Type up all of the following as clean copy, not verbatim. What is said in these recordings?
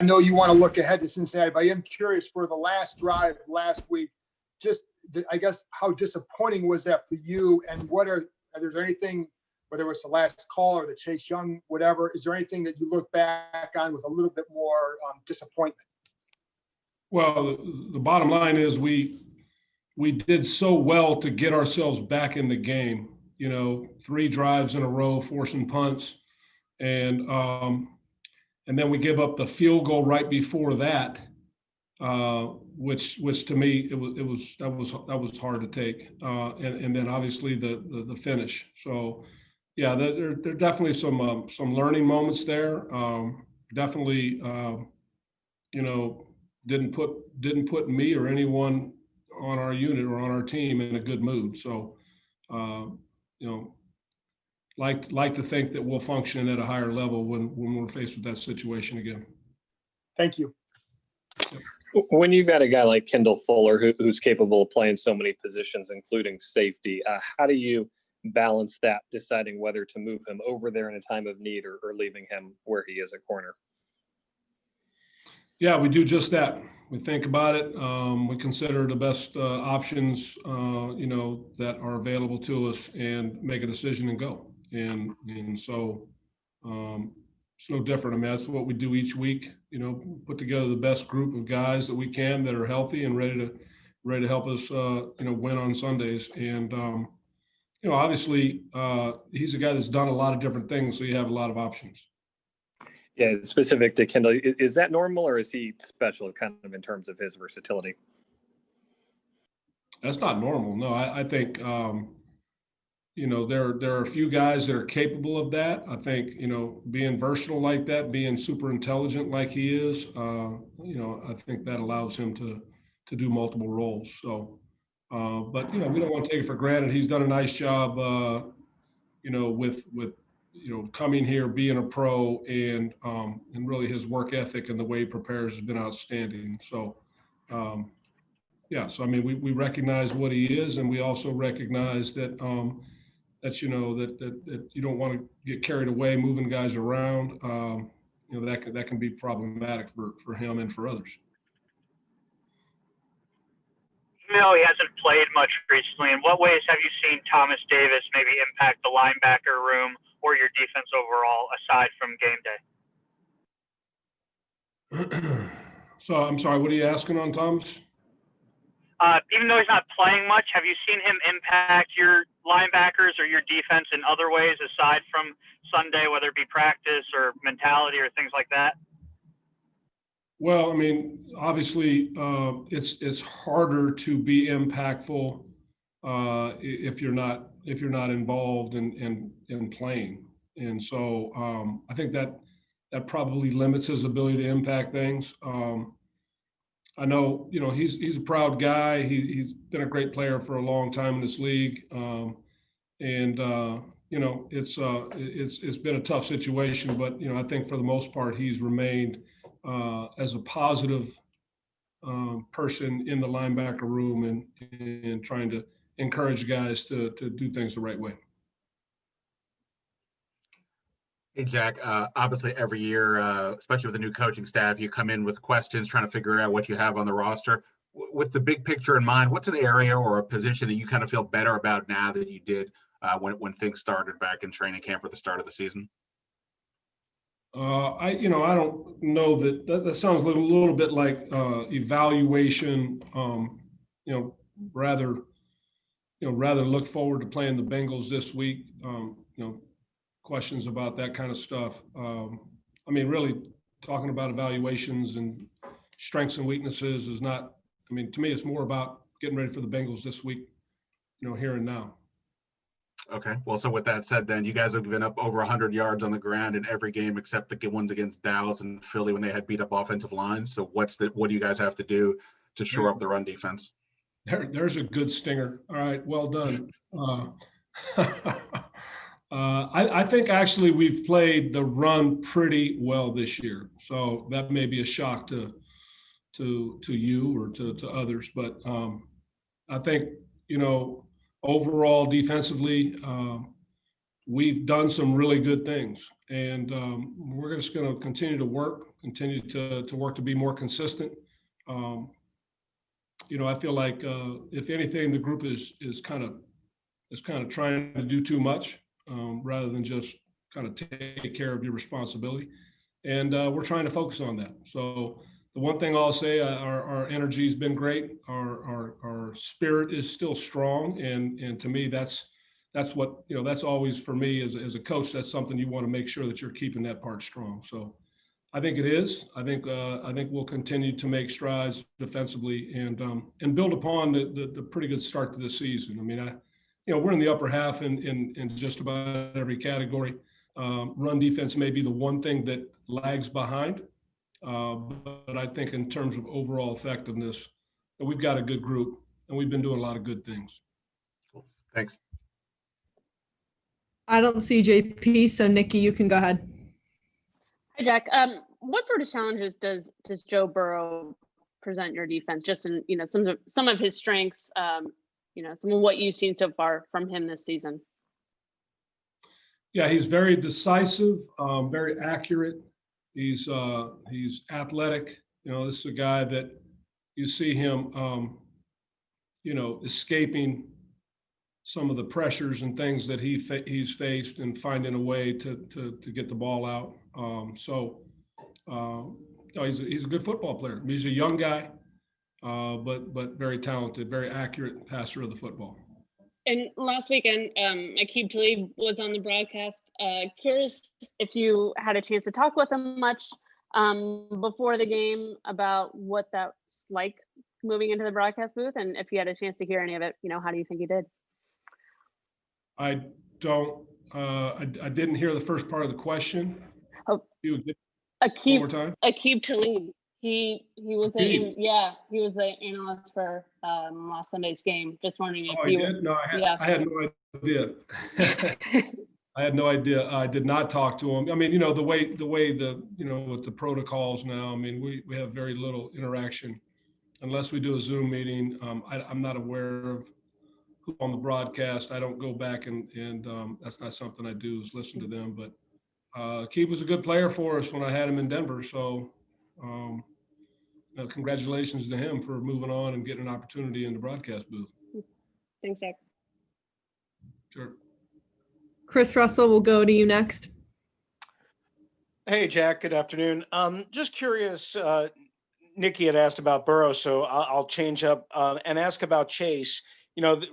know you want to look ahead to Cincinnati, but I am curious for the last drive last week, just I guess how disappointing was that for you? And is there anything, whether it was the last call or the Chase Young, whatever, is there anything that you look back on with a little bit more disappointment? Well, the bottom line is we did so well to get ourselves back in the game. 3 drives in a row, forcing punts, and then we give up the field goal right before that, which to me that was hard to take, and then obviously the finish. So yeah, there are definitely some learning moments there. Definitely, didn't put me or anyone on our unit or on our team in a good mood. So, like to think that we'll function at a higher level when we're faced with that situation again. Thank you. When you've got a guy like Kendall Fuller who's capable of playing so many positions, including safety, how do you balance that, deciding whether to move him over there in a time of need or leaving him where he is at corner? Yeah, we do just that. We think about it. We consider the best options, that are available to us, and make a decision and go. And so it's no different. I mean, that's what we do each week. Put together the best group of guys that we can that are healthy and ready to help us, win on Sundays. And obviously, he's a guy that's done a lot of different things, so you have a lot of options. Yeah, specific to Kendall, is that normal, or is he special kind of in terms of his versatility? That's not normal. No, I think, there are a few guys that are capable of that. I think, being versatile like that, being super intelligent like he is, I think that allows him to do multiple roles. So, but, we don't want to take it for granted. He's done a nice job, with coming here, being a pro, and really his work ethic and the way he prepares has been outstanding. So, so I mean, we recognize what he is, and we also recognize that that you don't want to get carried away moving guys around. That can be problematic for him and for others. He hasn't played much recently. In what ways have you seen Thomas Davis maybe impact the linebacker room or your defense overall, aside from game day? So I'm sorry, what are you asking on Thomas? Even though he's not playing much, have you seen him impact your linebackers or your defense in other ways aside from Sunday, whether it be practice or mentality or things like that? Well, I mean, obviously, it's harder to be impactful if you're not involved in playing, and so I think that probably limits his ability to impact things. I know, he's a proud guy. He's been a great player for a long time in this league, and it's been a tough situation, but I think for the most part he's remained as a positive person in the linebacker room and trying to encourage guys to do things the right way. Hey, Jack, obviously every year, especially with the new coaching staff, you come in with questions trying to figure out what you have on the roster. With the big picture in mind, what's an area or a position that you kind of feel better about now than you did when things started back in training camp or the start of the season? I don't know that sounds a little bit like evaluation. Rather look forward to playing the Bengals this week. Questions about that kind of stuff. I mean, really talking about evaluations and strengths and weaknesses is not. I mean, to me, it's more about getting ready for the Bengals this week. Here and now. Okay. Well, so with that said, then you guys have given up over 100 yards on the ground in every game except the ones against Dallas and Philly when they had beat up offensive lines. So what do you guys have to do to shore up the run defense? There's a good stinger. All right. Well done. I think actually we've played the run pretty well this year. So that may be a shock to you or to others, but I think, overall defensively, we've done some really good things, and we're just going to continue to work continue to work to be more consistent. I feel like if anything, the group is kind of trying to do too much rather than just kind of take care of your responsibility. And we're trying to focus on that. So the one thing I'll say, our energy has been great. Our spirit is still strong. And to me, that's what, that's always for me as a coach, that's something you want to make sure that you're keeping that part strong. So I think it is. I think we'll continue to make strides defensively and build upon the pretty good start to the season. I mean, we're in the upper half in just about every category. Run defense may be the one thing that lags behind, but I think in terms of overall effectiveness, we've got a good group and we've been doing a lot of good things. Cool. Thanks. I don't see JP, so Nikki, you can go ahead. Hi, Jack. What sort of challenges does Joe Burrow present your defense? Just in some of his strengths, some of what you've seen so far from him this season. Yeah, he's very decisive, very accurate. He's athletic. This is a guy that you see him, escaping some of the pressures and things that he's faced and finding a way to get the ball out. He's a good football player. He's a young guy, but very talented, very accurate passer of the football. And last weekend, Aqib Talib was on the broadcast. Curious if you had a chance to talk with him much before the game about what that's like moving into the broadcast booth, and if you had a chance to hear any of it, how do you think he did? I don't. I didn't hear the first part of the question. Oh, one more time. Aqib Talib. He was Aqib. he was the analyst for last Sunday's game. Just wondering if I did? No, I had no idea. I had no idea. I did not talk to him. I mean, the way with the protocols now, I mean, we have very little interaction unless we do a Zoom meeting. I'm not aware of who on the broadcast. I don't go back and that's not something I do, is listen to them. But Keith was a good player for us when I had him in Denver. So congratulations to him for moving on and getting an opportunity in the broadcast booth. Thanks, Jack. Sure. Chris Russell, will go to you next. Hey, Jack, good afternoon. Just curious, Nikki had asked about Burrow, so I'll change up and ask about Chase.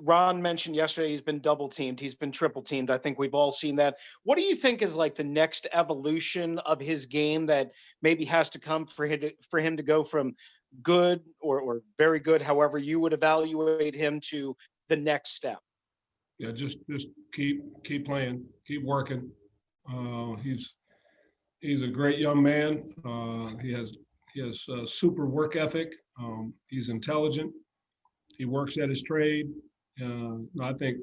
Ron mentioned yesterday he's been double teamed. He's been triple teamed. I think we've all seen that. What do you think is like the next evolution of his game that maybe has to come for him to go from good or very good, however you would evaluate him, to the next step? Yeah, just keep playing, keep working. He's a great young man. He has super work ethic. He's intelligent. He works at his trade. I think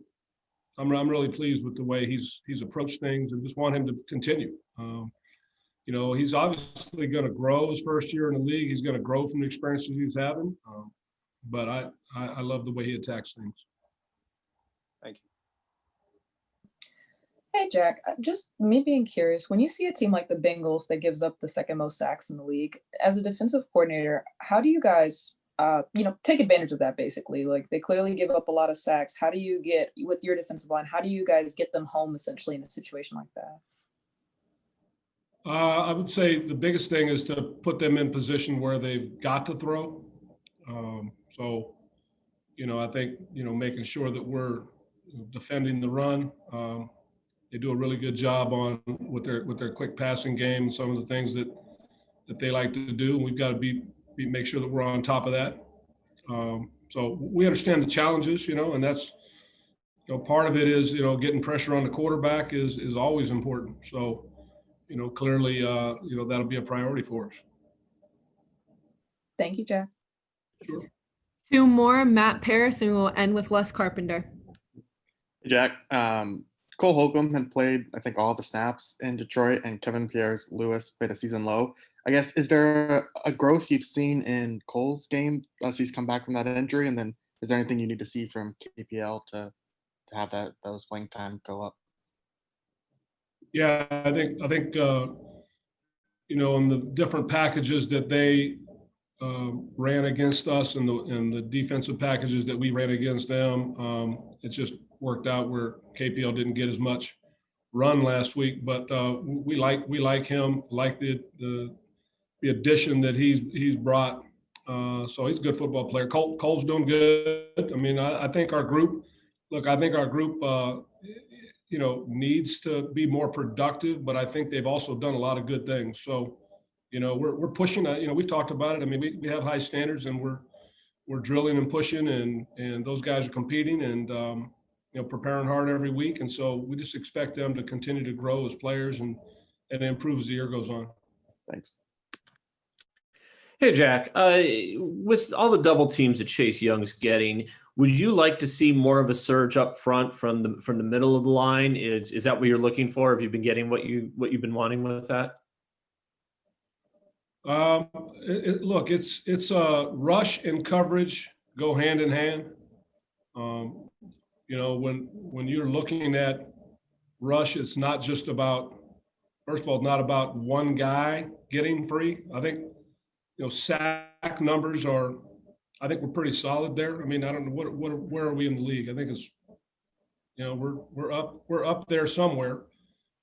I'm really pleased with the way he's approached things, and just want him to continue. He's obviously going to grow his first year in the league. He's going to grow from the experiences he's having. But I love the way he attacks things. Thank you. Hey, Jack, just me being curious, when you see a team like the Bengals that gives up the second most sacks in the league, as a defensive coordinator, how do you guys, take advantage of that basically? Like, they clearly give up a lot of sacks. How do you get, with your defensive line, how do you guys get them home essentially in a situation like that? I would say the biggest thing is to put them in position where they've got to throw. I think, making sure that we're defending the run. They do a really good job with their quick passing game and some of the things that they like to do. And we've got to make sure that we're on top of that. So we understand the challenges, and that's, part of it is, getting pressure on the quarterback is always important. So, clearly, that'll be a priority for us. Thank you, Jack. Sure. Two more, Matt Paris, and we'll end with Les Carpenter. Jack, Cole Holcomb had played, I think, all the snaps in Detroit, and Kevin Pierce-Lewis played a season low. I guess, is there a growth you've seen in Cole's game as he's come back from that injury? And then is there anything you need to see from KPL to have those playing time go up? Yeah, I think in the different packages that they ran against us and the defensive packages that we ran against them, it just worked out where KPL didn't get as much run last week. But we like him, like the addition that he's brought. So he's a good football player. Cole's doing good. I mean, I think our group. Look, I think our group, needs to be more productive, but I think they've also done a lot of good things. So, we're pushing. We've talked about it. I mean, we have high standards, and we're drilling and pushing, and those guys are competing and preparing hard every week. And so we just expect them to continue to grow as players and improve as the year goes on. Thanks. Hey, Jack, with all the double teams that Chase Young's getting, would you like to see more of a surge up front from the middle of the line? Is that what you're looking for? Have you been getting what you've been wanting with that? Look, it's rush and coverage go hand in hand. When you're looking at rush, it's not just about, first of all, it's not about one guy getting free. I think sack numbers I think we're pretty solid there. I mean, I don't know where are we in the league? I think it's, we're up there somewhere.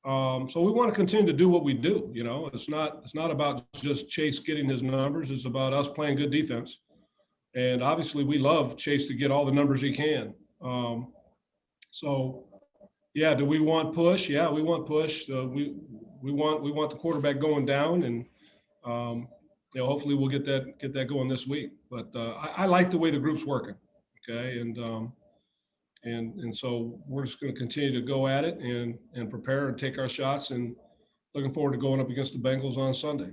So we want to continue to do what we do. It's not about just Chase getting his numbers. It's about us playing good defense. And obviously we love Chase to get all the numbers he can. So yeah, do we want push? Yeah, we want push. We want the quarterback going down, and hopefully we'll get that going this week. But I like the way the group's working. Okay, and so we're just going to continue to go at it and prepare and take our shots, and looking forward to going up against the Bengals on Sunday.